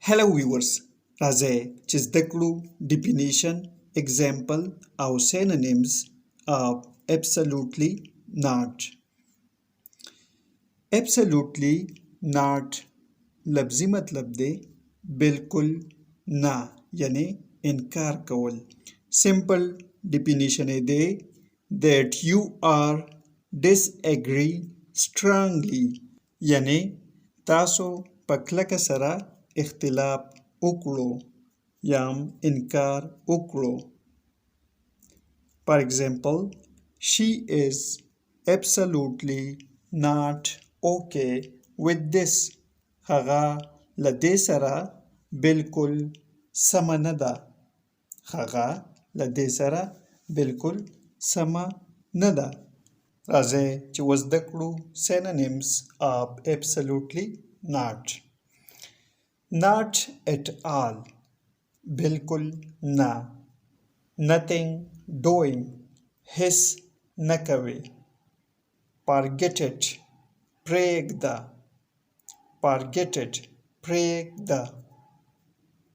Hello viewers, راځئ چې زده کړو definition, example او synonyms of absolutely not. Absolutely not لفظي مطلب دی بالکل نه یعنی انکار کول. Simple definition یې دی that you are disagree strongly یعنی تاسو په کلکه سره اختلاف وکړو یا انکار وکړو. For example, she is absolutely not okay with this. هغه له دې سره بالکل سمه نه ده. هغه له دې سره بالکل سمه نه ده. راځئ چې وزده کړو synonyms of absolutely not. Not at all بالکل نه. Nothing doing هیڅ نه کوي. Forget it پرېږده. Forget it پرېږده.